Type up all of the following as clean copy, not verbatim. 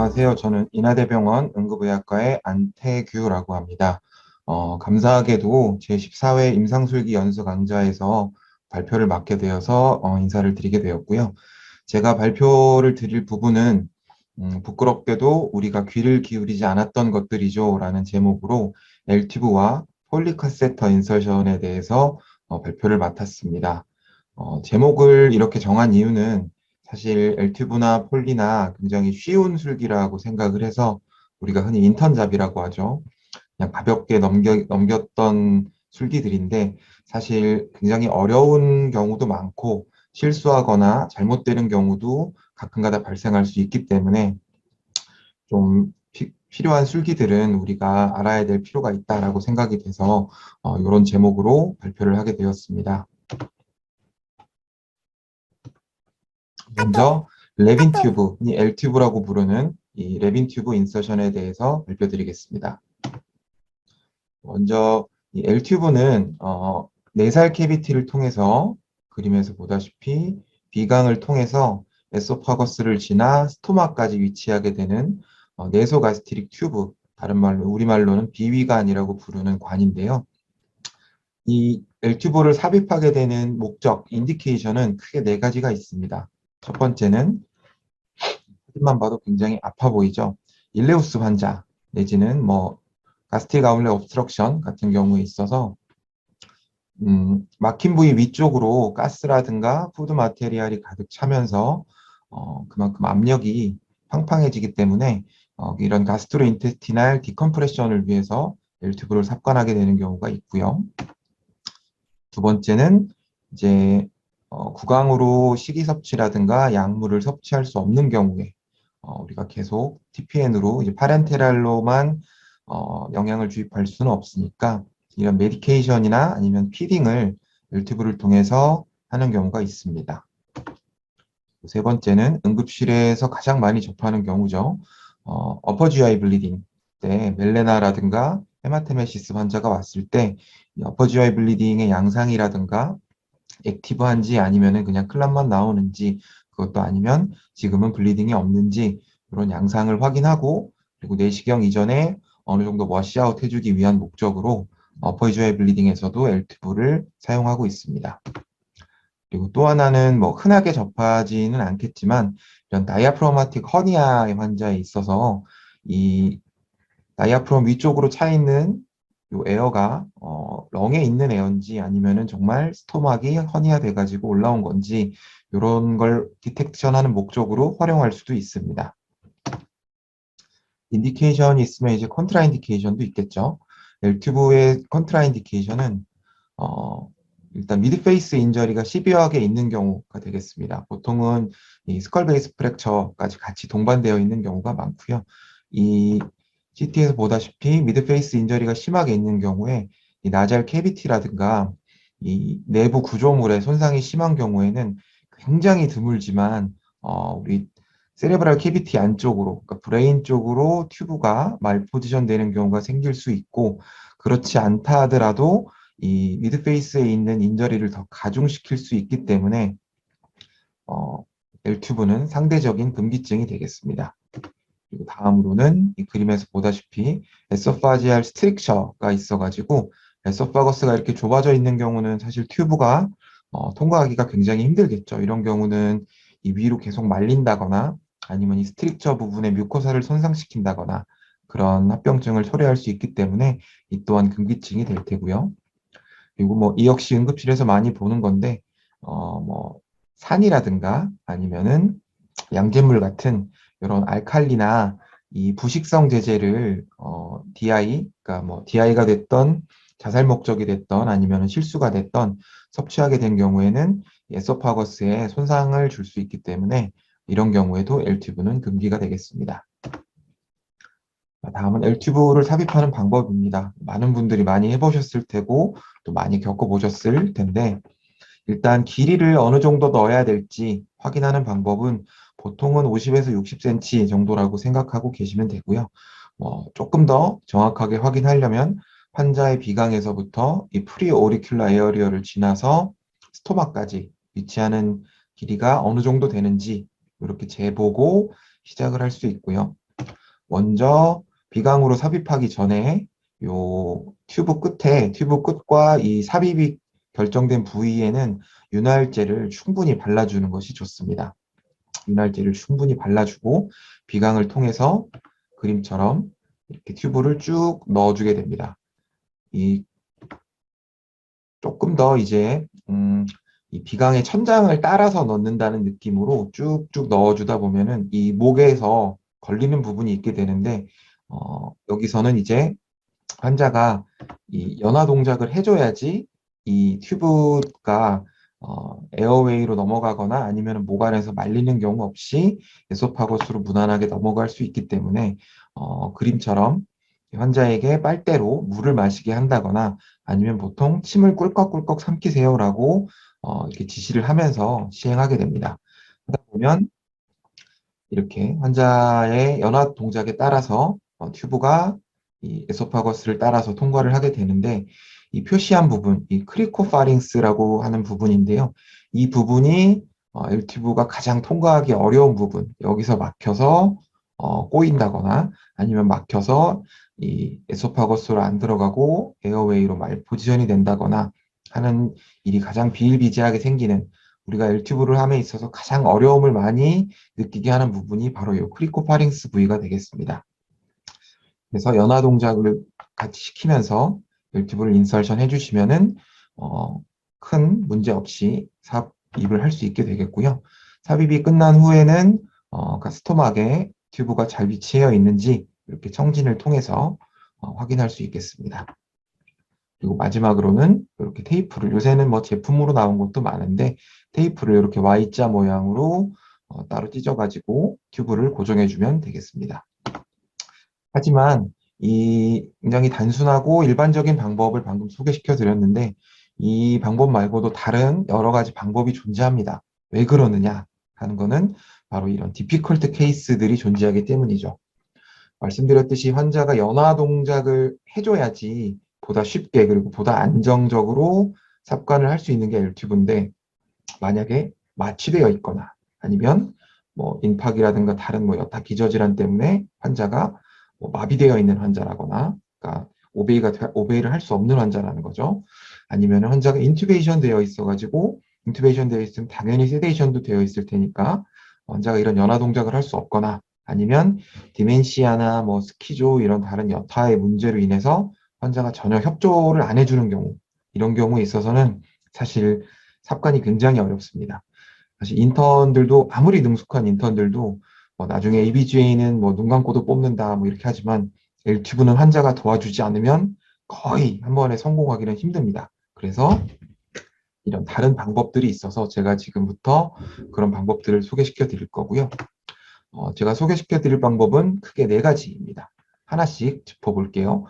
안녕하세요. 저는 인하대병원 응급의학과의 안태규라고 합니다. 감사하게도 제14회 임상술기 연수 강좌에서 발표를 맡게 되어서 인사를 드리게 되었고요. 제가 발표를 드릴 부분은 부끄럽게도 우리가 귀를 기울이지 않았던 것들이죠 라는 제목으로 엘튜브와 폴리카세터 인설션에 대해서 발표를 맡았습니다. 제목을 이렇게 정한 이유는 사실 엘튜브나 폴리나 굉장히 쉬운 술기라고 생각을 해서 우리가 흔히 인턴잡이라고 하죠. 그냥 가볍게 넘겼던 술기들인데 사실 굉장히 어려운 경우도 많고 실수하거나 잘못되는 경우도 가끔가다 발생할 수 있기 때문에 좀 필요한 술기들은 우리가 알아야 될 필요가 있다라고 생각이 돼서 이런 제목으로 발표를 하게 되었습니다. 먼저 레빈 튜브, 이 L튜브라고 부르는 이 레빈 튜브 인서션에 대해서 발표드리겠습니다. 먼저 이 L튜브는 내살 캐비티를 통해서 그림에서 보다시피 비강을 통해서 에소파거스를 지나 스토마까지 위치하게 되는 내소가스트릭 튜브, 다른 말로 우리말로는 비위관이라고 부르는 관인데요. 이 L튜브를 삽입하게 되는 목적, 인디케이션은 크게 네 가지가 있습니다. 첫 번째는 사진만 봐도 굉장히 아파 보이죠. 일레우스 환자 내지는 뭐 가스트릭 아울렛 옵스트럭션 같은 경우에 있어서 막힌 부위 위쪽으로 가스라든가 푸드 마테리얼이 가득 차면서 그만큼 압력이 팡팡해지기 때문에 이런 가스트로인테스티널 디컴프레션을 위해서 엘튜브를 삽관하게 되는 경우가 있고요. 두 번째는 이제 구강으로 식이 섭취라든가 약물을 섭취할 수 없는 경우에 우리가 계속 TPN으로 이제 파렌테랄로만 영양을 주입할 수는 없으니까 이런 메디케이션이나 아니면 피딩을 웰튜브를 통해서 하는 경우가 있습니다. 세 번째는 응급실에서 가장 많이 접하는 경우죠. 어퍼 GI 블리딩 때 멜레나라든가 헤마테메시스 환자가 왔을 때 어퍼 GI 블리딩의 양상이라든가 액티브한지 아니면은 그냥 클럽만 나오는지 그것도 아니면 지금은 블리딩이 없는지 그런 양상을 확인하고 그리고 내시경 이전에 어느 정도 워시아웃 해주기 위한 목적으로 어퍼이주얼 블리딩에서도 엘튜브를 사용하고 있습니다. 그리고 또 하나는 뭐 흔하게 접하지는 않겠지만 이런 다이아프로마틱 허니아의 환자에 있어서 이 다이아프롬 위쪽으로 차 있는 요 에어가 렁에 있는 에어인지 아니면은 정말 스토막이 허니아 돼가지고 올라온 건지 이런 걸 디텍션하는 목적으로 활용할 수도 있습니다. 인디케이션이 있으면 이제 컨트라인디케이션도 있겠죠. 엘튜브의 컨트라인디케이션은 일단 미드페이스 인저리가 시비어하게 있는 경우가 되겠습니다. 보통은 이 스컬 베이스 프랙처까지 같이 동반되어 있는 경우가 많고요. 이 CT에서 보다시피 미드페이스 인저리가 심하게 있는 경우에 이 나잘 캐비티라든가 이 내부 구조물의 손상이 심한 경우에는 굉장히 드물지만 우리 세레브랄 캐비티 안쪽으로, 그러니까 브레인 쪽으로 튜브가 말 포지션 되는 경우가 생길 수 있고 그렇지 않다 하더라도 이 미드페이스에 있는 인저리를 더 가중시킬 수 있기 때문에 L튜브는 상대적인 금기증이 되겠습니다. 그리고 다음으로는 이 그림에서 보다시피 에소파지알 스트릭처가 있어가지고 에소파거스가 이렇게 좁아져 있는 경우는 사실 튜브가 통과하기가 굉장히 힘들겠죠. 이런 경우는 이 위로 계속 말린다거나 아니면 이 스트릭처 부분의 뮤코사를 손상시킨다거나 그런 합병증을 초래할 수 있기 때문에 이 또한 금기증이 될 테고요. 그리고 뭐 이 역시 응급실에서 많이 보는 건데 뭐 산이라든가 아니면은 양잿물 같은 이런 알칼리나 이 부식성 제제를 DI, 그러니까 뭐 DI가 됐던 자살 목적이 됐던 아니면 실수가 됐던 섭취하게 된 경우에는 에소파거스에 손상을 줄 수 있기 때문에 이런 경우에도 L튜브는 금기가 되겠습니다. 다음은 L튜브를 삽입하는 방법입니다. 많은 분들이 많이 해보셨을 테고 또 많이 겪어보셨을 텐데 일단 길이를 어느 정도 넣어야 될지 확인하는 방법은 보통은 50에서 60cm 정도라고 생각하고 계시면 되고요. 조금 더 정확하게 확인하려면 환자의 비강에서부터 이 프리오리큘러 에어리어를 지나서 스토마까지 위치하는 길이가 어느 정도 되는지 이렇게 재보고 시작을 할 수 있고요. 먼저 비강으로 삽입하기 전에 요 튜브 끝과 이 삽입이 결정된 부위에는 윤활제를 충분히 발라주는 것이 좋습니다. 윤활제를 충분히 발라주고 비강을 통해서 그림처럼 이렇게 튜브를 쭉 넣어주게 됩니다. 이 조금 더 이제 이 비강의 천장을 따라서 넣는다는 느낌으로 쭉쭉 넣어주다 보면은 이 목에서 걸리는 부분이 있게 되는데 여기서는 이제 환자가 이 연화 동작을 해줘야지 이 튜브가 에어웨이로 넘어가거나 아니면 목 안에서 말리는 경우 없이 에소파거스로 무난하게 넘어갈 수 있기 때문에 그림처럼 환자에게 빨대로 물을 마시게 한다거나 아니면 보통 침을 꿀꺽꿀꺽 삼키세요라고 이렇게 지시를 하면서 시행하게 됩니다. 하다 보면 이렇게 환자의 연화 동작에 따라서 튜브가 이 에소파거스를 따라서 통과를 하게 되는데 이 표시한 부분, 이 크리코파링스라고 하는 부분인데요. 이 부분이 L튜브가 가장 통과하기 어려운 부분, 여기서 막혀서 꼬인다거나 아니면 막혀서 이 에소파거스로 안 들어가고 에어웨이로 말 포지션이 된다거나 하는 일이 가장 비일비재하게 생기는 우리가 L튜브를 함에 있어서 가장 어려움을 많이 느끼게 하는 부분이 바로 이 크리코파링스 부위가 되겠습니다. 그래서 연화 동작을 같이 시키면서 웰튜브를 인설션 해주시면은 큰 문제 없이 삽입을 할 수 있게 되겠고요. 삽입이 끝난 후에는 가스토막에 튜브가 잘 위치해 있는지 이렇게 청진을 통해서 확인할 수 있겠습니다. 그리고 마지막으로는 이렇게 테이프를 요새는 뭐 제품으로 나온 것도 많은데 테이프를 이렇게 Y자 모양으로 따로 찢어가지고 튜브를 고정해주면 되겠습니다. 하지만 이 굉장히 단순하고 일반적인 방법을 방금 소개시켜 드렸는데 이 방법 말고도 다른 여러 가지 방법이 존재합니다. 왜 그러느냐 하는 거는 바로 이런 디피컬트 케이스들이 존재하기 때문이죠. 말씀드렸듯이 환자가 연화 동작을 해줘야지 보다 쉽게 그리고 보다 안정적으로 삽관을 할 수 있는 게 L튜브인데 만약에 마취되어 있거나 아니면 뭐 인팍이라든가 다른 뭐 여타 기저질환 때문에 환자가 뭐 마비되어 있는 환자라거나 그러니까 오베이를 할 수 없는 환자라는 거죠. 아니면 환자가 인투베이션 되어 있어가지고 인투베이션 되어 있으면 당연히 세데이션도 되어 있을 테니까 환자가 이런 연화 동작을 할 수 없거나 아니면 디멘시아나 뭐 스키조 이런 다른 여타의 문제로 인해서 환자가 전혀 협조를 안 해주는 경우 이런 경우에 있어서는 사실 삽관이 굉장히 어렵습니다. 사실 인턴들도 아무리 능숙한 인턴들도 뭐 나중에 ABGA는 뭐 눈 감고도 뽑는다 뭐 이렇게 하지만 L튜브는 환자가 도와주지 않으면 거의 한 번에 성공하기는 힘듭니다. 그래서 이런 다른 방법들이 있어서 제가 지금부터 그런 방법들을 소개시켜 드릴 거고요. 제가 소개시켜 드릴 방법은 크게 네 가지입니다. 하나씩 짚어볼게요.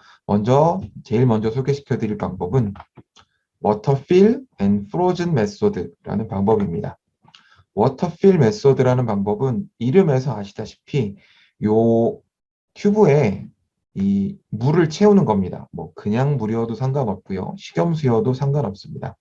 제일 먼저 소개시켜 드릴 방법은 워터필 앤 프로즌 메소드라는 방법입니다. 워터필 메소드라는 방법은 이름에서 아시다시피 요 튜브에 이 물을 채우는 겁니다. 뭐 그냥 물이어도 상관없고요. 식염수여도 상관없습니다.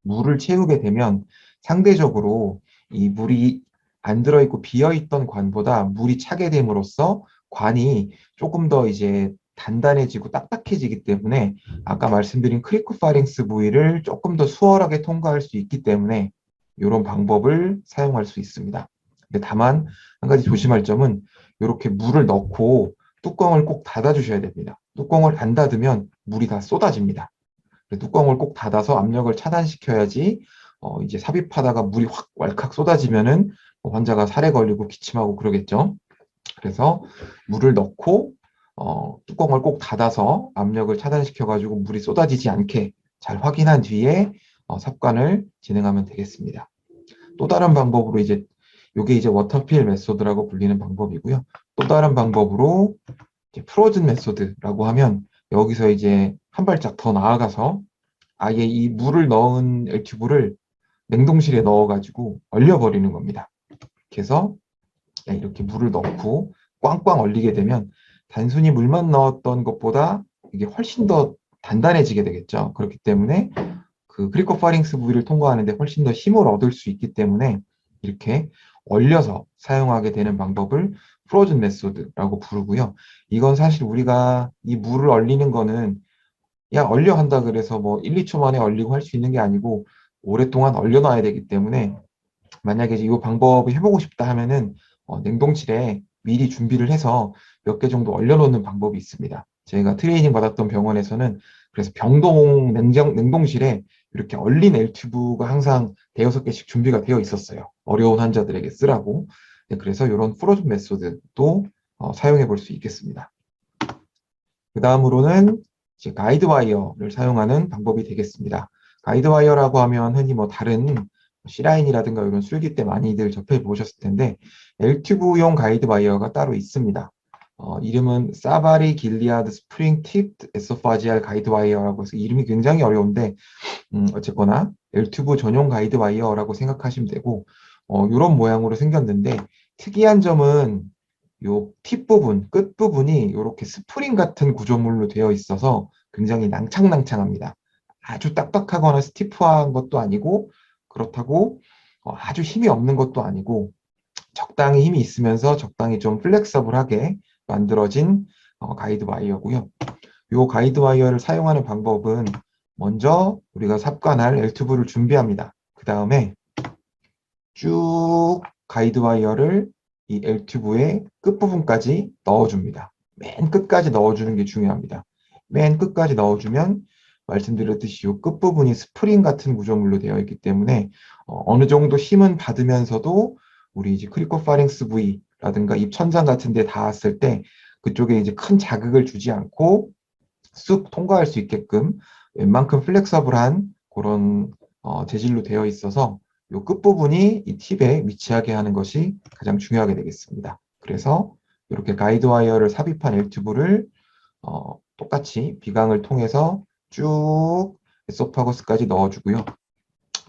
물을 채우게 되면 상대적으로 이 물이 안 들어있고 비어있던 관보다 물이 차게 됨으로써 관이 조금 더 이제 단단해지고 딱딱해지기 때문에 아까 말씀드린 크리코파링스 부위를 조금 더 수월하게 통과할 수 있기 때문에 이런 방법을 사용할 수 있습니다. 근데 다만 한 가지 조심할 점은 이렇게 물을 넣고 뚜껑을 꼭 닫아주셔야 됩니다. 뚜껑을 안 닫으면 물이 다 쏟아집니다. 뚜껑을 꼭 닫아서 압력을 차단시켜야지 이제 삽입하다가 물이 확 왈칵 쏟아지면은 환자가 살에 걸리고 기침하고 그러겠죠. 그래서 물을 넣고 뚜껑을 꼭 닫아서 압력을 차단시켜가지고 물이 쏟아지지 않게 잘 확인한 뒤에 삽관을 진행하면 되겠습니다. 또 다른 방법으로 이제 이게 이제 워터필 메소드라고 불리는 방법이고요. 또 다른 방법으로 이제 프로즌 메소드라고 하면 여기서 이제 한 발짝 더 나아가서 아예 이 물을 넣은 L튜브를 냉동실에 넣어가지고 얼려버리는 겁니다. 그래서 이렇게 물을 넣고 꽝꽝 얼리게 되면 단순히 물만 넣었던 것보다 이게 훨씬 더 단단해지게 되겠죠. 그렇기 때문에 그 크리코파링스 부위를 통과하는데 훨씬 더 힘을 얻을 수 있기 때문에 이렇게 얼려서 사용하게 되는 방법을 프로즌 메소드라고 부르고요. 이건 사실 우리가 이 물을 얼리는 거는 야, 얼려 한다 그래서 뭐 1, 2초 만에 얼리고 할 수 있는 게 아니고 오랫동안 얼려놔야 되기 때문에 만약에 이제 이 방법을 해보고 싶다 하면은 냉동실에 미리 준비를 해서 몇 개 정도 얼려놓는 방법이 있습니다. 제가 트레이닝 받았던 병원에서는 그래서 병동 냉동실에 이렇게 얼린 L튜브가 항상 대여섯 개씩 준비가 되어 있었어요. 어려운 환자들에게 쓰라고. 네, 그래서 이런 프로즌 메소드도 사용해 볼 수 있겠습니다. 그 다음으로는 이제 가이드와이어를 사용하는 방법이 되겠습니다. 가이드와이어라고 하면 흔히 뭐 다른 C라인이라든가 이런 술기 때 많이들 접해 보셨을 텐데 L튜브용 가이드와이어가 따로 있습니다. 이름은 사바리 길리아드 스프링 팁 에소파지알 가이드와이어라고 해서 이름이 굉장히 어려운데 어쨌거나 L튜브 전용 가이드와이어라고 생각하시면 되고 이런 모양으로 생겼는데 특이한 점은 요 팁 부분, 끝 부분이 이렇게 스프링 같은 구조물로 되어 있어서 굉장히 낭창낭창합니다. 아주 딱딱하거나 스티프한 것도 아니고 그렇다고 아주 힘이 없는 것도 아니고 적당히 힘이 있으면서 적당히 좀 플렉서블하게 만들어진 가이드 와이어고요. 이 가이드 와이어를 사용하는 방법은 먼저 우리가 삽관할 L튜브를 준비합니다. 그 다음에 쭉 가이드 와이어를 이 L튜브의 끝부분까지 넣어줍니다. 맨 끝까지 넣어주는 게 중요합니다. 맨 끝까지 넣어주면 말씀드렸듯이 이 끝부분이 스프링 같은 구조물로 되어 있기 때문에 어느 정도 힘은 받으면서도 우리 이제 크리코파링스 부위라든가 입천장 같은 데 닿았을 때 그쪽에 이제 큰 자극을 주지 않고 쑥 통과할 수 있게끔 웬만큼 플렉서블한 그런 재질로 되어 있어서 이 끝부분이 이 팁에 위치하게 하는 것이 가장 중요하게 되겠습니다. 그래서 이렇게 가이드 와이어를 삽입한 L튜브를 똑같이 비강을 통해서 쭉 에소파거스까지 넣어주고요.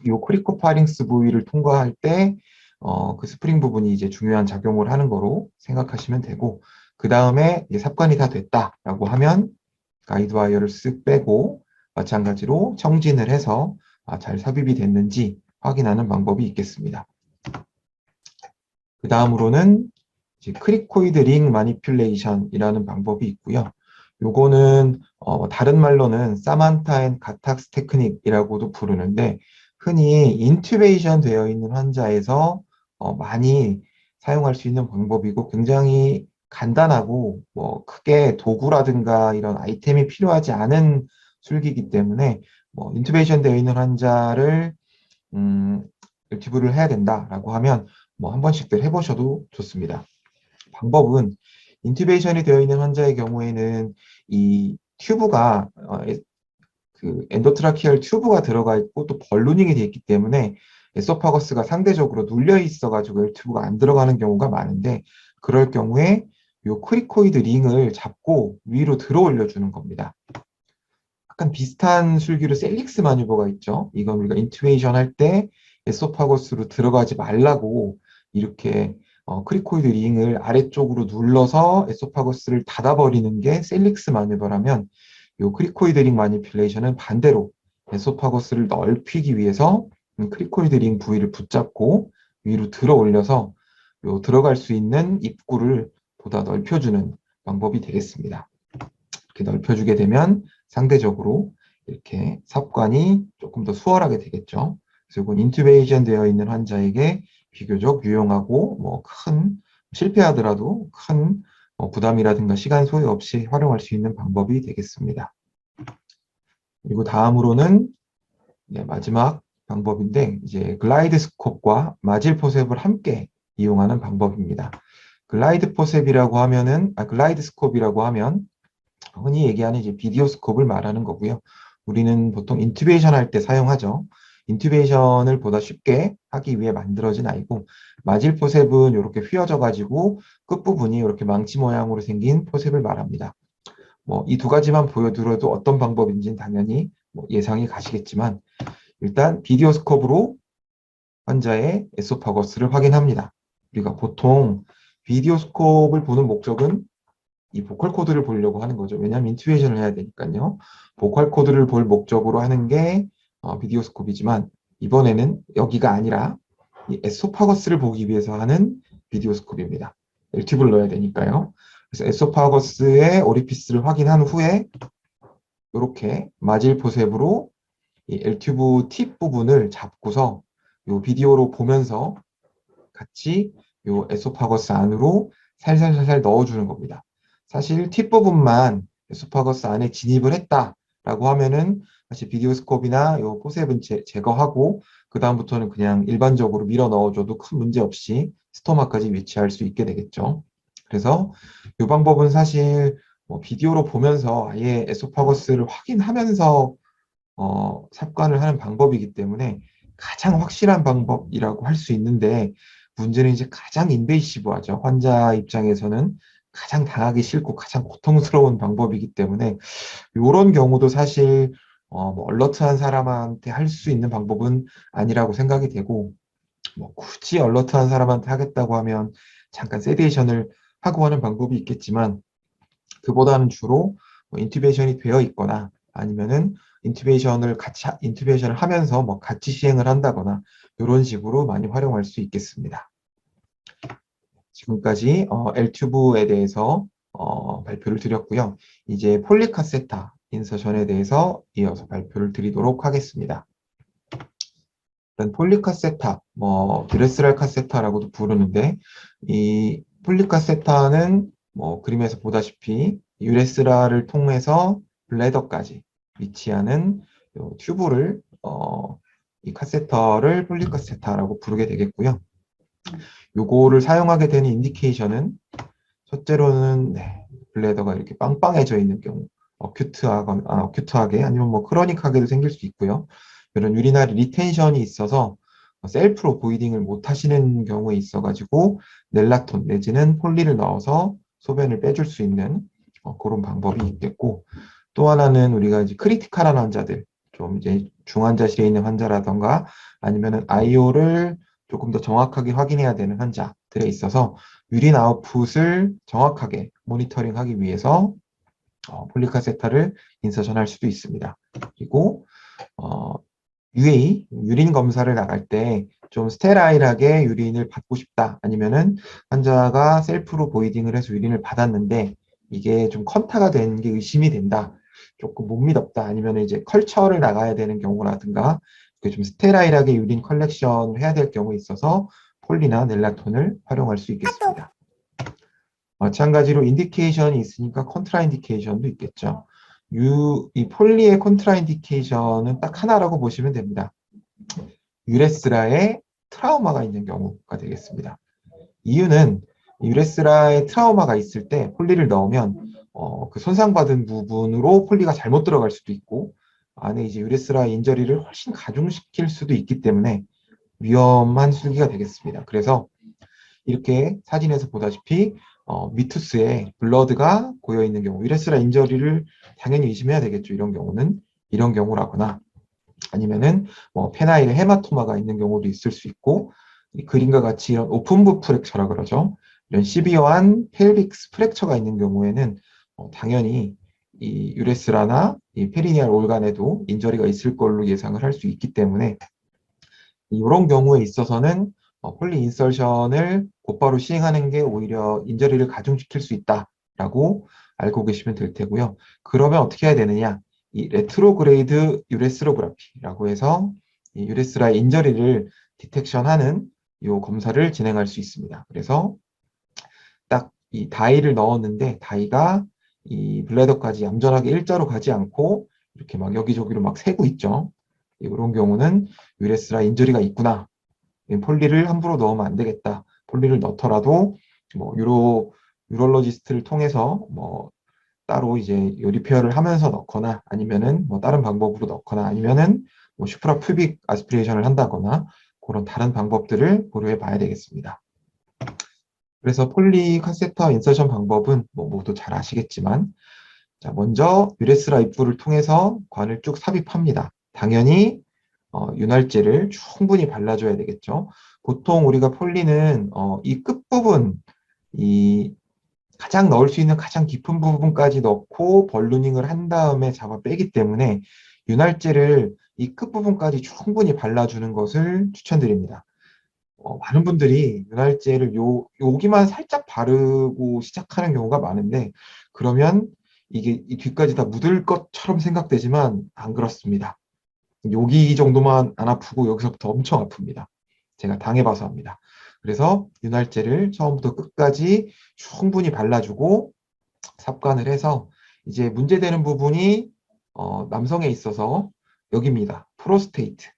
이 크리코파링스 부위를 통과할 때 그 스프링 부분이 이제 중요한 작용을 하는 거로 생각하시면 되고 그 다음에 삽관이 다 됐다라고 하면 가이드 와이어를 쓱 빼고 마찬가지로 청진을 해서 잘 삽입이 됐는지 확인하는 방법이 있겠습니다. 그 다음으로는 이제 크리코이드 링 마니퓰레이션이라는 방법이 있고요. 요거는 다른 말로는 사만타 앤 가탁스 테크닉이라고도 부르는데 흔히 인튜베이션 되어 있는 환자에서 많이 사용할 수 있는 방법이고 굉장히 간단하고 뭐 크게 도구라든가 이런 아이템이 필요하지 않은 술기이기 때문에 뭐 인투베이션 되어 있는 환자를 튜브를 해야 된다라고 하면 뭐 한 번씩들 해보셔도 좋습니다. 방법은 인투베이션이 되어 있는 환자의 경우에는 이 튜브가 그 엔도트라키얼 튜브가 들어가 있고 또 벌루닝이 되어 있기 때문에 에소파거스가 상대적으로 눌려 있어 가지고 튜브가 안 들어가는 경우가 많은데 그럴 경우에 이 크리코이드 링을 잡고 위로 들어 올려 주는 겁니다. 약간 비슷한 술기로 셀릭스 마뉴버가 있죠. 이건 우리가 인투베이션 할 때 에소파거스로 들어가지 말라고 이렇게 크리코이드 링을 아래쪽으로 눌러서 에소파거스를 닫아버리는 게 셀릭스 마뉴버라면 이 크리코이드 링 마니퓰레이션은 반대로 에소파거스를 넓히기 위해서 크리코이드 링 부위를 붙잡고 위로 들어 올려서 요 들어갈 수 있는 입구를 보다 넓혀주는 방법이 되겠습니다. 이렇게 넓혀주게 되면 상대적으로 이렇게 삽관이 조금 더 수월하게 되겠죠. 그래서 이건 인투베이션 되어 있는 환자에게 비교적 유용하고 뭐 큰 실패하더라도 큰 부담이라든가 시간 소요 없이 활용할 수 있는 방법이 되겠습니다. 그리고 다음으로는 마지막 방법인데 이제 글라이드 스콥과 마질 포셉을 함께 이용하는 방법입니다. 글라이드 포셉이라고 하면은 글라이드 스콥이라고 하면 흔히 얘기하는 이제 비디오 스콥을 말하는 거고요. 우리는 보통 인투베이션 할 때 사용하죠. 인투베이션을 보다 쉽게 하기 위해 만들어진 아이고 마질 포셉은 이렇게 휘어져 가지고 끝부분이 이렇게 망치 모양으로 생긴 포셉을 말합니다. 뭐 이 두 가지만 보여드려도 어떤 방법인지는 당연히 뭐 예상이 가시겠지만 일단 비디오 스콥으로 환자의 에소파거스를 확인합니다. 우리가 보통 비디오 스콥을 보는 목적은 이 보컬 코드를 보려고 하는 거죠. 왜냐하면 인투베이션을 해야 되니까요. 보컬 코드를 볼 목적으로 하는 게 비디오 스콥이지만 이번에는 여기가 아니라 이 에소파거스를 보기 위해서 하는 비디오 스콥입니다. L튜브를 넣어야 되니까요. 그래서 에소파거스의 오리피스를 확인한 후에 이렇게 마질 포셉으로 이 L튜브 팁 부분을 잡고서 이 비디오로 보면서 같이 이 에소파거스 안으로 살살살살 넣어주는 겁니다. 사실 팁 부분만 에소파거스 안에 진입을 했다라고 하면은 사실 비디오 스코프나 이 포셉은 제거하고 그 다음부터는 그냥 일반적으로 밀어 넣어줘도 큰 문제 없이 스토마까지 위치할 수 있게 되겠죠. 그래서 이 방법은 사실 뭐 비디오로 보면서 아예 에소파거스를 확인하면서 삽관을 하는 방법이기 때문에 가장 확실한 방법이라고 할 수 있는데 문제는 이제 가장 인베이시브하죠. 환자 입장에서는 가장 당하기 싫고 가장 고통스러운 방법이기 때문에 이런 경우도 사실 뭐 얼러트한 사람한테 할 수 있는 방법은 아니라고 생각이 되고 뭐 굳이 얼러트한 사람한테 하겠다고 하면 잠깐 세데이션을 하고 하는 방법이 있겠지만 그보다는 주로 뭐 인투베이션이 되어 있거나 아니면은 인투베이션을 하면서 뭐 같이 시행을 한다거나 이런 식으로 많이 활용할 수 있겠습니다. 지금까지 L튜브에 대해서 발표를 드렸고요. 이제 폴리카세타 인서션에 대해서 이어서 발표를 드리도록 하겠습니다. 일단 폴리카세타, 뭐 드레스랄 카세타라고도 부르는데 이 폴리카세타는 뭐 그림에서 보다시피 유레스라를 통해서 블래더까지 위치하는 요 튜브를 이 카세터를 폴리카세타라고 부르게 되겠고요. 요거를 사용하게 되는 인디케이션은 첫째로는 블래더가 이렇게 빵빵해져 있는 경우 어큐트하게 아니면 뭐 크로닉하게도 생길 수 있고요. 이런 유리나리 리텐션이 있어서 셀프로 보이딩을 못 하시는 경우에 있어가지고 넬라톤 내지는 폴리를 넣어서 소변을 빼줄 수 있는 그런 방법이 있겠고 또 하나는 우리가 이제 크리티컬한 환자들 좀 이제 중환자실에 있는 환자라던가 아니면은 IO를 조금 더 정확하게 확인해야 되는 환자들에 있어서 유린 아웃풋을 정확하게 모니터링하기 위해서 폴리카세타를 인서션할 수도 있습니다. 그리고 UA, 유린 검사를 나갈 때 좀 스테라일하게 유린을 받고 싶다. 아니면은 환자가 셀프로 보이딩을 해서 유린을 받았는데 이게 좀 컨타가 된 게 의심이 된다. 조금 못 믿었다. 아니면 이제 컬처를 나가야 되는 경우라든가 좀 스테라일하게 유린 컬렉션을 해야 될 경우에 있어서 폴리나 넬라톤을 활용할 수 있겠습니다. 마찬가지로 인디케이션이 있으니까 컨트라 인디케이션도 있겠죠. 이 폴리의 컨트라 인디케이션은 딱 하나라고 보시면 됩니다. 유레스라에 트라우마가 있는 경우가 되겠습니다. 이유는 유레스라에 트라우마가 있을 때 폴리를 넣으면 그 손상받은 부분으로 폴리가 잘못 들어갈 수도 있고 안에 이제 유레스라 인저리를 훨씬 가중시킬 수도 있기 때문에 위험한 술기가 되겠습니다. 그래서 이렇게 사진에서 보다시피 미투스에 블러드가 고여 있는 경우 유레스라 인저리를 당연히 의심해야 되겠죠. 이런 경우는 이런 경우라거나 아니면은 뭐 페나일에 헤마토마가 있는 경우도 있을 수 있고 이 그림과 같이 이런 오픈부 프랙처라 그러죠. 이런 시비어한 펠빅스 프랙처가 있는 경우에는 당연히 이 유레스라나 이 페리니알 올간에도 인저리가 있을 걸로 예상을 할 수 있기 때문에 이런 경우에 있어서는 폴리 인설션을 곧바로 시행하는 게 오히려 인저리를 가중시킬 수 있다라고 알고 계시면 될 테고요. 그러면 어떻게 해야 되느냐? 이 레트로그레이드 유레스로그라피라고 해서 이 유레스라의 인저리를 디텍션하는 이 검사를 진행할 수 있습니다. 그래서 딱 이 다이를 넣었는데 다이가 이 블레더까지 얌전하게 일자로 가지 않고 이렇게 막 여기저기로 막 새고 있죠. 이런 경우는 유레스라 인저리가 있구나. 폴리를 함부로 넣으면 안 되겠다. 폴리를 넣더라도 뭐 유럴로지스트를 통해서 뭐 따로 이제 요 리페어를 하면서 넣거나 아니면은 뭐 다른 방법으로 넣거나 아니면은 뭐 슈프라 퓨빅 아스피레이션을 한다거나 그런 다른 방법들을 고려해 봐야 되겠습니다. 그래서 폴리 카세터 인서션 방법은 뭐 모두 잘 아시겠지만 자, 먼저 유레스라 입구를 통해서 관을 쭉 삽입합니다. 당연히 윤활제를 충분히 발라줘야 되겠죠. 보통 우리가 폴리는 이 끝부분, 이 가장 넣을 수 있는 가장 깊은 부분까지 넣고 벌루닝을 한 다음에 잡아 빼기 때문에 윤활제를 이 끝부분까지 충분히 발라주는 것을 추천드립니다. 많은 분들이 윤활제를 여기만 살짝 바르고 시작하는 경우가 많은데, 그러면 이게 이 뒤까지 다 묻을 것처럼 생각되지만 안 그렇습니다. 여기 정도만 안 아프고 여기서부터 엄청 아픕니다. 제가 당해봐서 합니다. 그래서 윤활제를 처음부터 끝까지 충분히 발라주고 삽관을 해서 이제 문제되는 부분이 남성에 있어서 여기입니다. 프로스테이트.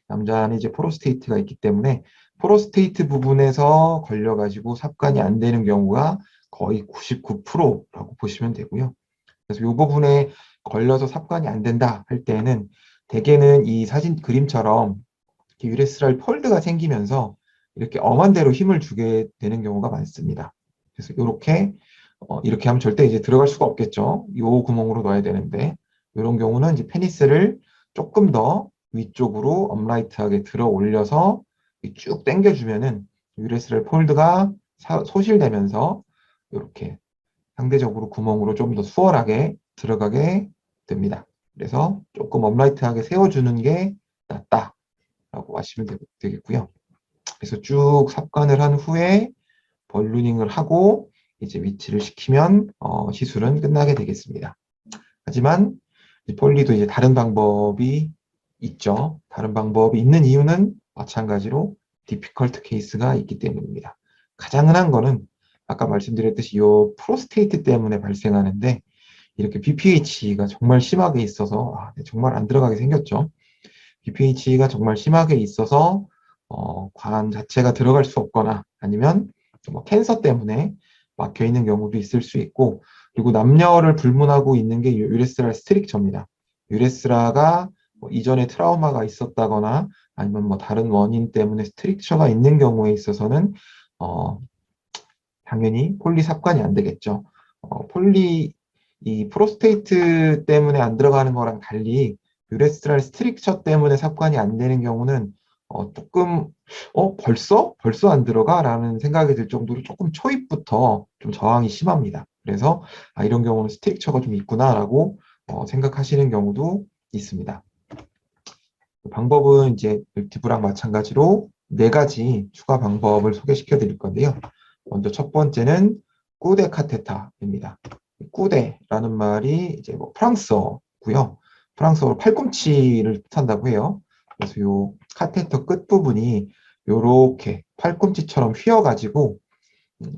남자는 이제 프로스테이트가 있기 때문에 프로스테이트 부분에서 걸려가지고 삽관이 안 되는 경우가 거의 99%라고 보시면 되고요. 그래서 이 부분에 걸려서 삽관이 안 된다 할 때는 대개는 이 사진 그림처럼 유레스랄 폴드가 생기면서 이렇게 엄한 대로 힘을 주게 되는 경우가 많습니다. 그래서 이렇게 하면 절대 이제 들어갈 수가 없겠죠. 이 구멍으로 넣어야 되는데 이런 경우는 이제 페니스를 조금 더 위쪽으로 업라이트하게 들어 올려서 쭉 당겨주면은 유레스랄 폴드가 소실되면서 이렇게 상대적으로 구멍으로 좀 더 수월하게 들어가게 됩니다. 그래서 조금 업라이트하게 세워주는 게 낫다라고 하시면 되겠고요. 그래서 쭉 삽관을 한 후에 벌루닝을 하고 이제 위치를 시키면 시술은 끝나게 되겠습니다. 하지만 폴리도 이제 다른 방법이 있죠. 다른 방법이 있는 이유는 마찬가지로 디피컬트 케이스가 있기 때문입니다. 가장 흔한 거는 아까 말씀드렸듯이 이 프로스테이트 때문에 발생하는데 이렇게 BPH가 정말 심하게 있어서 정말 안 들어가게 생겼죠. BPH가 정말 심하게 있어서 관 자체가 들어갈 수 없거나 아니면 뭐 캔서 때문에 막혀 있는 경우도 있을 수 있고 그리고 남녀를 불문하고 있는 게 유레스라 스트릭처입니다. 유레스라가 뭐 이전에 트라우마가 있었다거나 아니면 뭐 다른 원인 때문에 스트릭처가 있는 경우에 있어서는 어, 당연히 폴리 삽관이 안 되겠죠. 이 프로스테이트 때문에 안 들어가는 거랑 달리 유레스트랄 스트릭처 때문에 삽관이 안 되는 경우는 조금 벌써 안 들어가? 라는 생각이 들 정도로 조금 초입부터 좀 저항이 심합니다. 그래서 이런 경우는 스트릭처가 좀 있구나라고 생각하시는 경우도 있습니다. 방법은 이제 웰티브랑 마찬가지로 네 가지 추가 방법을 소개시켜 드릴 건데요. 먼저 첫 번째는 꾸데 카테타입니다. 꾸데라는 말이 이제 뭐 프랑스어고요. 프랑스어로 팔꿈치를 뜻한다고 해요. 그래서 요 카테터 끝부분이 요렇게 팔꿈치처럼 휘어가지고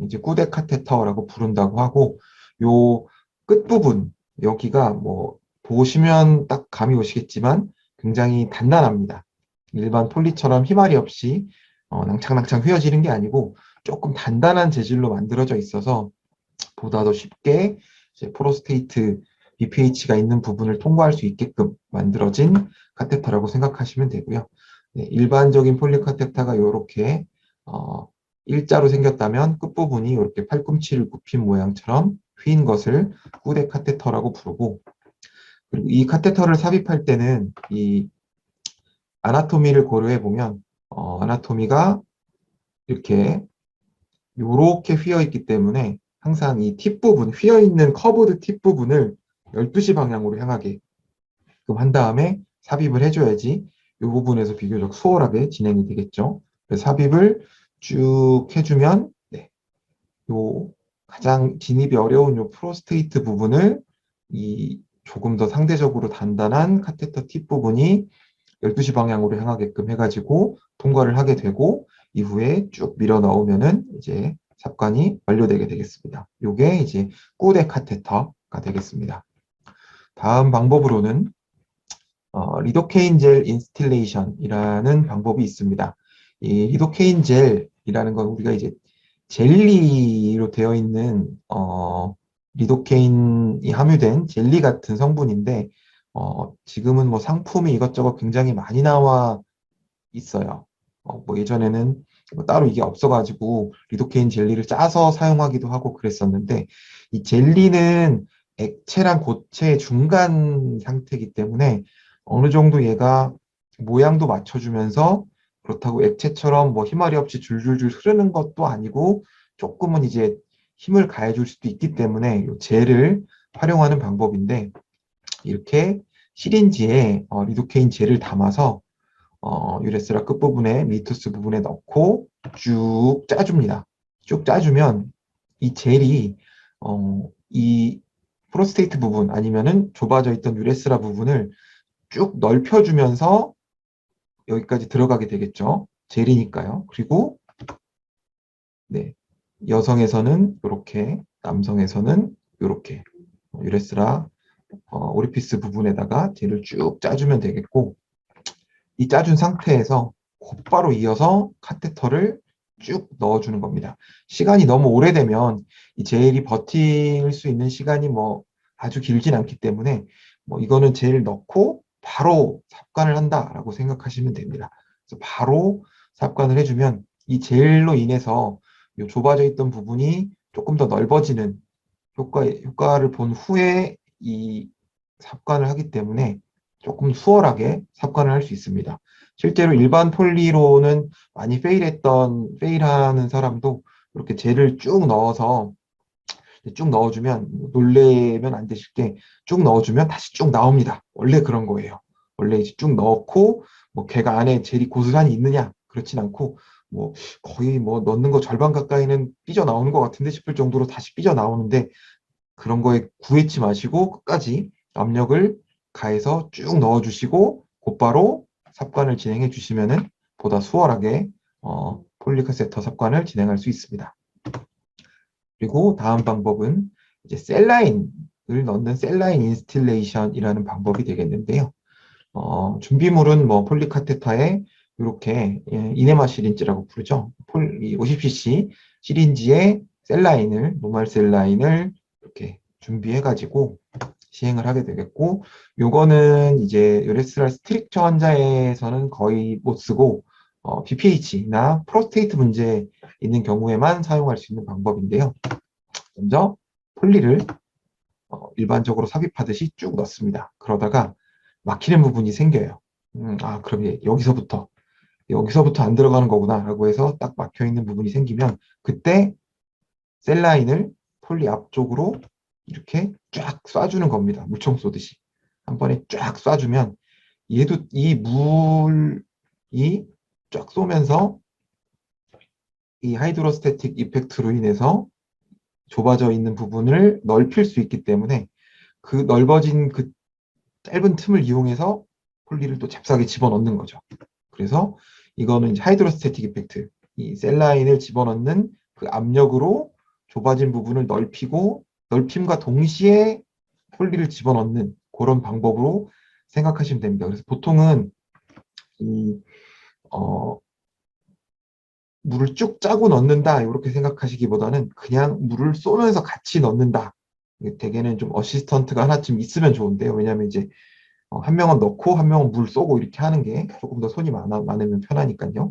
이제 꾸데 카테터라고 부른다고 하고 요 끝부분 여기가 뭐 보시면 딱 감이 오시겠지만 굉장히 단단합니다. 일반 폴리처럼 힘알이 없이 낭창낭창 휘어지는 게 아니고 조금 단단한 재질로 만들어져 있어서 보다 더 쉽게 이제 프로스테이트 BPH가 있는 부분을 통과할 수 있게끔 만들어진 카테터라고 생각하시면 되고요. 네, 일반적인 폴리 카테터가 이렇게 일자로 생겼다면 끝부분이 이렇게 팔꿈치를 굽힌 모양처럼 휘인 것을 꾸데 카테터라고 부르고 그리고 이 카테터를 삽입할 때는 이 아나토미를 고려해 보면 아나토미가 이렇게 휘어 있기 때문에 항상 이 팁 부분, 휘어 있는 커브드 팁 부분을 12시 방향으로 향하게 한 다음에 삽입을 해줘야지 이 부분에서 비교적 수월하게 진행이 되겠죠. 그래서 삽입을 쭉 해주면 요 가장 진입이 어려운 요 프로스테이트 부분을 이 조금 더 상대적으로 단단한 카테터 팁 부분이 12시 방향으로 향하게끔 해가지고 통과를 하게 되고 이후에 쭉 밀어 넣으면은 이제 삽관이 완료되게 되겠습니다. 요게 이제 꾸데 카테터가 되겠습니다. 다음 방법으로는 리도케인 젤 인스틸레이션이라는 방법이 있습니다. 이 리도케인 젤이라는 건 우리가 이제 젤리로 되어 있는 리도케인이 함유된 젤리 같은 성분인데 지금은 뭐 상품이 이것저것 굉장히 많이 나와 있어요. 뭐 예전에는 뭐 따로 이게 없어가지고 리도케인 젤리를 짜서 사용하기도 하고 그랬었는데 이 젤리는 액체랑 고체 중간 상태이기 때문에 어느 정도 얘가 모양도 맞춰주면서 그렇다고 액체처럼 뭐 힘알이 없이 줄줄줄 흐르는 것도 아니고 조금은 이제 힘을 가해줄 수도 있기 때문에 이 젤을 활용하는 방법인데 이렇게 시린지에 리도케인 젤을 담아서 유레스라 끝부분에 미투스 부분에 넣고 쭉 짜줍니다. 쭉 짜주면 이 젤이 이 프로스테이트 부분 아니면은 좁아져 있던 유레스라 부분을 쭉 넓혀주면서 여기까지 들어가게 되겠죠. 젤이니까요. 그리고 네, 여성에서는 이렇게, 남성에서는 이렇게 유레스라 오리피스 부분에다가 젤을 쭉 짜주면 되겠고, 이 짜준 상태에서 곧바로 이어서 카테터를 쭉 넣어주는 겁니다. 시간이 너무 오래되면 이 젤이 버틸 수 있는 시간이 뭐 아주 길진 않기 때문에 뭐 이거는 젤 넣고 바로 삽관을 한다라고 생각하시면 됩니다. 그래서 바로 삽관을 해주면 이 젤로 인해서 이 좁아져 있던 부분이 조금 더 넓어지는 효과를 본 후에 이 삽관을 하기 때문에 조금 수월하게 삽관을 할 수 있습니다. 실제로 일반 폴리로는 많이 페일하는 사람도 이렇게 젤을 쭉 넣어서 쭉 넣어주면 놀래면 안 되실 게 쭉 넣어주면 다시 쭉 나옵니다. 원래 그런 거예요. 원래 이제 쭉 넣고 뭐 걔가 안에 젤이 고스란히 있느냐 그렇진 않고 뭐 거의 뭐 넣는 거 절반 가까이는 삐져 나오는 것 같은데 싶을 정도로 다시 삐져 나오는데 그런 거에 구애치 마시고 끝까지 압력을 가해서 쭉 넣어주시고 곧바로 삽관을 진행해 주시면은 보다 수월하게 폴리카세터 삽관을 진행할 수 있습니다. 그리고 다음 방법은 이제 셀라인을 넣는 셀라인 인스틸레이션이라는 방법이 되겠는데요. 준비물은 뭐 폴리카테타에 이렇게 이네마 시린지라고 부르죠. 50cc 시린지에 셀라인을 노말 셀라인을 이렇게 준비해가지고 시행을 하게 되겠고, 요거는 이제 요레스랄 스트릭처 환자에서는 거의 못 쓰고 BPH나 프로스테이트 문제 있는 경우에만 사용할 수 있는 방법인데요. 먼저 폴리를 일반적으로 삽입하듯이 쭉 넣습니다. 그러다가 막히는 부분이 생겨요. 그럼 여기서부터 안 들어가는 거구나 라고 해서 딱 막혀 있는 부분이 생기면 그때 셀라인을 폴리 앞쪽으로 이렇게 쫙 쏴주는 겁니다. 물총 쏘듯이. 한 번에 쫙 쏴주면 얘도 이 물이 쫙 쏘면서 이 하이드로스태틱 이펙트로 인해서 좁아져 있는 부분을 넓힐 수 있기 때문에 그 넓어진 그 짧은 틈을 이용해서 폴리를 또 잽싸게 집어넣는 거죠. 그래서 이거는 이제 하이드로스태틱 이펙트, 이 셀라인을 집어넣는 그 압력으로 좁아진 부분을 넓히고 넓힘과 동시에 폴리를 집어넣는 그런 방법으로 생각하시면 됩니다. 그래서 보통은 이 물을 쭉 짜고 넣는다 이렇게 생각하시기보다는 그냥 물을 쏘면서 같이 넣는다. 대개는 좀 어시스턴트가 하나쯤 있으면 좋은데요. 왜냐하면 이제 한 명은 넣고 한 명은 물 쏘고 이렇게 하는 게 조금 더 손이 많으면 편하니까요.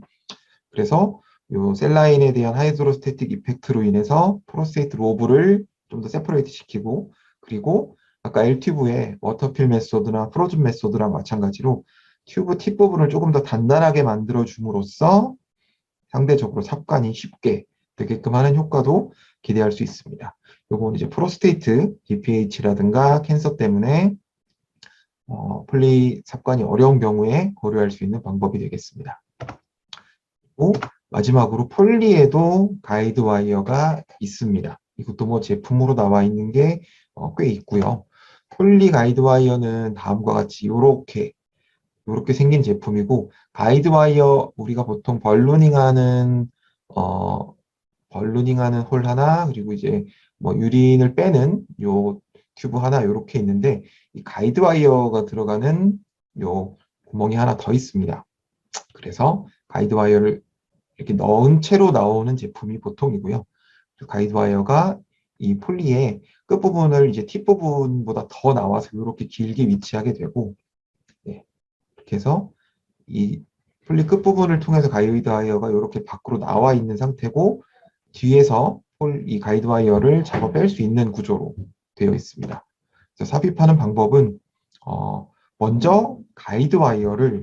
그래서 요 셀라인에 대한 하이드로스태틱 이펙트로 인해서 프로스테이트 로브를 좀 더 세퍼레이트 시키고, 그리고 아까 L튜브의 워터필 메소드나 프로즌 메소드랑 마찬가지로 튜브 팁 부분을 조금 더 단단하게 만들어 줌으로써 상대적으로 삽관이 쉽게 되게끔 하는 효과도 기대할 수 있습니다. 요건 이제 프로스테이트, BPH라든가 캔서 때문에 폴리 삽관이 어려운 경우에 고려할 수 있는 방법이 되겠습니다. 그리고 마지막으로 폴리에도 가이드 와이어가 있습니다. 이것도 뭐 제품으로 나와 있는 게 꽤 있고요. 폴리 가이드 와이어는 다음과 같이 이렇게 생긴 제품이고, 가이드 와이어 우리가 보통 벌루닝하는 홀 하나, 그리고 이제 뭐 유린을 빼는 요 튜브 하나 이렇게 있는데, 이 가이드 와이어가 들어가는 요 구멍이 하나 더 있습니다. 그래서 가이드 와이어를 이렇게 넣은 채로 나오는 제품이 보통이고요. 가이드 와이어가 이 폴리의 끝부분을 이제 팁 부분보다 더 나와서 이렇게 길게 위치하게 되고, 네, 이렇게 해서 이 폴리 끝부분을 통해서 가이드 와이어가 이렇게 밖으로 나와 있는 상태고, 뒤에서 이 가이드 와이어를 잡아 뺄 수 있는 구조로 되어 있습니다. 그래서 삽입하는 방법은 먼저 가이드 와이어를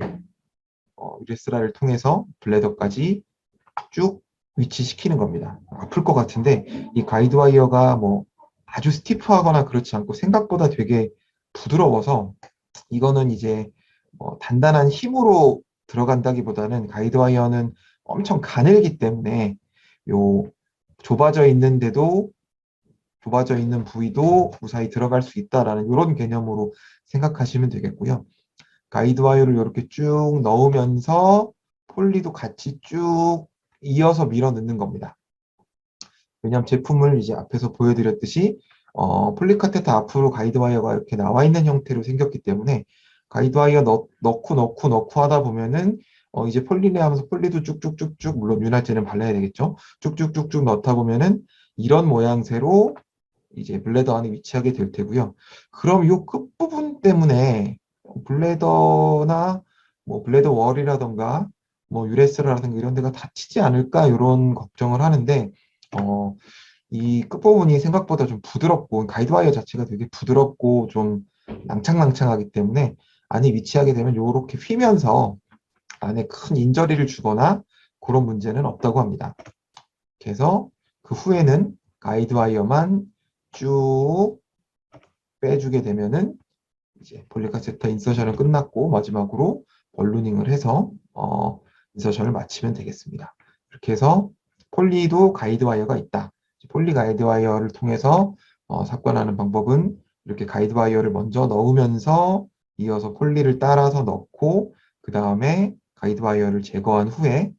유레스라를 통해서 블래더까지 쭉 위치시키는 겁니다. 아플 것 같은데 이 가이드 와이어가 뭐 아주 스티프하거나 그렇지 않고 생각보다 되게 부드러워서 이거는 이제 단단한 힘으로 들어간다기보다는 가이드와이어는 엄청 가늘기 때문에 요 좁아져 있는데도 좁아져 있는 부위도 무사히 들어갈 수 있다라는 이런 개념으로 생각하시면 되겠고요. 가이드와이어를 이렇게 쭉 넣으면서 폴리도 같이 쭉 이어서 밀어 넣는 겁니다. 왜냐하면 제품을 이제 앞에서 보여드렸듯이 폴리카테타 앞으로 가이드와이어가 이렇게 나와 있는 형태로 생겼기 때문에 가이드와이어 넣고 하다 보면은 이제 폴리네 하면서 폴리도 쭉쭉쭉쭉 물론 윤활제는 발라야 되겠죠. 쭉쭉쭉쭉 넣다 보면은 이런 모양새로 이제 블레더 안에 위치하게 될 테고요. 그럼 이 끝부분 때문에 블레더나 뭐 블레더 월이라던가 뭐 유레스라든가 이런 데가 다치지 않을까 이런 걱정을 하는데 어, 이 끝부분이 생각보다 좀 부드럽고 가이드와이어 자체가 되게 부드럽고 좀 낭창낭창하기 때문에 안에 위치하게 되면 이렇게 휘면서 안에 큰 인저리를 주거나 그런 문제는 없다고 합니다. 그래서 그 후에는 가이드와이어만 쭉 빼주게 되면은 이제 폴리카세터 인서션은 끝났고 마지막으로 벌루닝을 해서 인서션을 마치면 되겠습니다. 이렇게 해서 폴리도 가이드와이어가 있다. 폴리 가이드와이어를 통해서 삽관하는 방법은 이렇게 가이드와이어를 먼저 넣으면서 이어서 폴리를 따라서 넣고 그 다음에 가이드와이어를 제거한 후에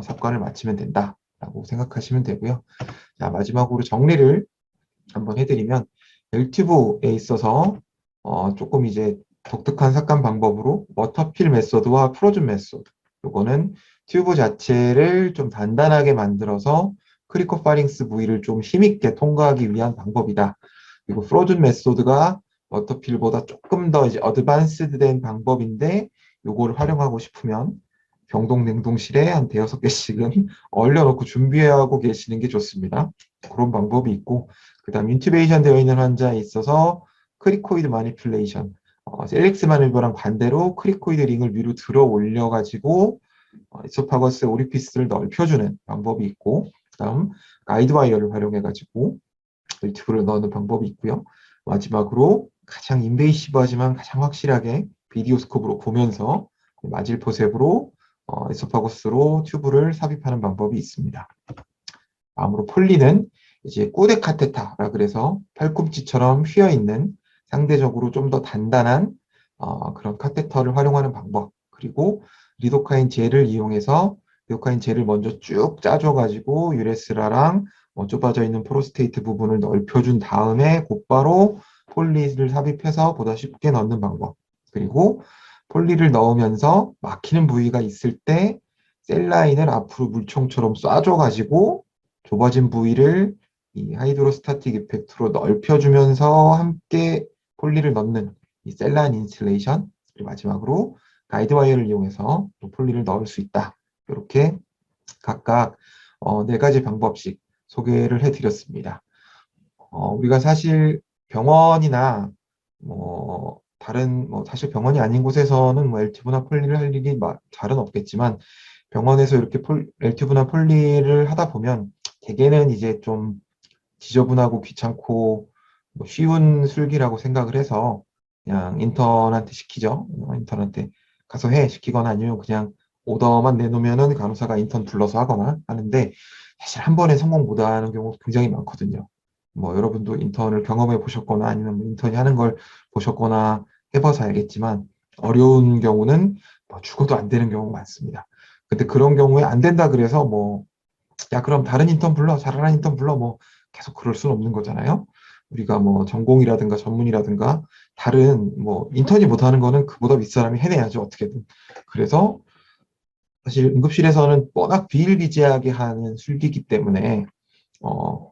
삽관을 마치면 된다라고 생각하시면 되고요. 자, 마지막으로 정리를 한번 해드리면 벨튜브에 있어서 조금 이제 독특한 삭감 방법으로 워터필 메소드와 프로즌 메소드 요거는 튜브 자체를 좀 단단하게 만들어서 크리코파링스 부위를 좀 힘있게 통과하기 위한 방법이다. 그리고 프로즌 메소드가 워터필보다 조금 더 이제 어드밴스드 된 방법인데 요거를 활용하고 싶으면 병동 냉동실에 한 대여섯 개씩은 얼려놓고 준비하고 계시는 게 좋습니다. 그런 방법이 있고 그다음 인튜베이션 되어 있는 환자에 있어서 크리코이드 마니플레이션 셀릭스 마니버랑 반대로 크리코이드 링을 위로 들어 올려가지고 이소파거스 오리피스를 넓혀주는 방법이 있고 그다음 가이드와이어를 활용해가지고 튜브를 넣는 방법이 있고요. 마지막으로 가장 인베이시브하지만 가장 확실하게 비디오스코프로 보면서 마질 포셉으로 이소파거스로 튜브를 삽입하는 방법이 있습니다. 다음으로 폴리는 이제 꾸대 카테타라 그래서 팔꿈치처럼 휘어 있는 상대적으로 좀 더 단단한 그런 카테터를 활용하는 방법 그리고 리도카인 젤을 이용해서 리도카인 젤을 먼저 쭉 짜줘가지고 유레스라랑 좁아져 있는 프로스테이트 부분을 넓혀준 다음에 곧바로 폴리를 삽입해서 보다 쉽게 넣는 방법 그리고 폴리를 넣으면서 막히는 부위가 있을 때 셀라인을 앞으로 물총처럼 쏴줘가지고 좁아진 부위를 이 하이드로스타틱 이펙트로 넓혀주면서 함께 폴리를 넣는 이 셀라인 인슐레이션 그리고 마지막으로 가이드와이어를 이용해서 또 폴리를 넣을 수 있다. 이렇게 각각 네 가지 방법씩 소개를 해드렸습니다. 우리가 사실 병원이나 뭐 다른 뭐 사실 병원이 아닌 곳에서는 뭐 엘티브나 폴리를 할 일이 잘은 없겠지만 병원에서 이렇게 엘티브나 폴리를 하다 보면 대개는 이제 좀 지저분하고 귀찮고 뭐 쉬운 술기라고 생각을 해서 그냥 인턴한테 시키죠. 인턴한테 가서 해 시키거나 아니면 그냥 오더만 내놓으면은 간호사가 인턴 불러서 하거나 하는데 사실 한 번에 성공 못하는 경우 굉장히 많거든요. 뭐 여러분도 인턴을 경험해 보셨거나 아니면 뭐 인턴이 하는 걸 보셨거나 해봐서 알겠지만 어려운 경우는 뭐 죽어도 안 되는 경우가 많습니다. 근데 그런 경우에 안 된다 그래서 뭐 야, 그럼 다른 인턴 불러, 잘하는 인턴 불러, 뭐, 계속 그럴 수는 없는 거잖아요. 우리가 뭐, 전공이라든가 전문이라든가, 다른, 뭐, 인턴이 못하는 거는 그보다 윗사람이 해내야죠, 어떻게든. 그래서, 사실 응급실에서는 워낙 비일비재하게 하는 술기이기 때문에,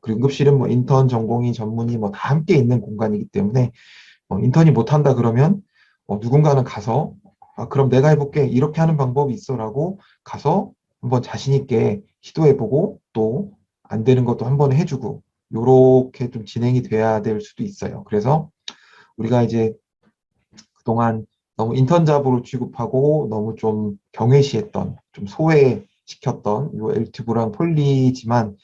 그리고 응급실은 뭐, 인턴, 전공의, 전문의 뭐, 다 함께 있는 공간이기 때문에, 인턴이 못한다 그러면, 누군가는 가서, 아, 그럼 내가 해볼게. 이렇게 하는 방법이 있어라고 가서 한번 자신 있게 시도해보고 또 안 되는 것도 한번 해주고 요렇게 좀 진행이 돼야 될 수도 있어요. 그래서 우리가 이제 그동안 너무 인턴 잡으로 취급하고 너무 좀 경외시했던 좀 소외시켰던 요 엘튜브랑 폴리지만